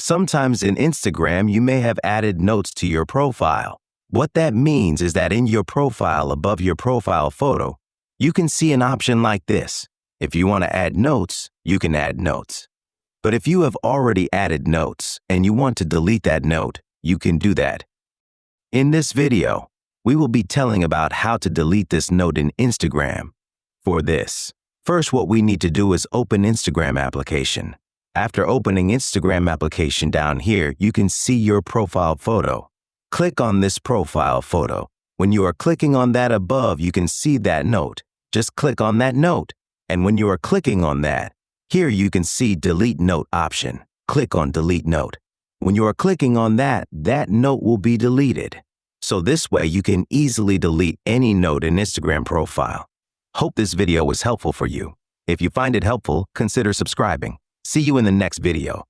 Sometimes in Instagram, you may have added notes to your profile. What that means is that in your profile, above your profile photo, you can see an option like this. If you want to add notes, you can add notes. But if you have already added notes and you want to delete that note, you can do that. In this video, we will be telling about how to delete this note in Instagram. For this, first what we need to do is open Instagram application. After opening Instagram application down here, you can see your profile photo. Click on this profile photo. When you are clicking on that above, you can see that note. Just click on that note. And when you are clicking on that, here you can see delete note option. Click on delete note. When you are clicking on that, that note will be deleted. So this way you can easily delete any note in Instagram profile. Hope this video was helpful for you. If you find it helpful, consider subscribing. See you in the next video.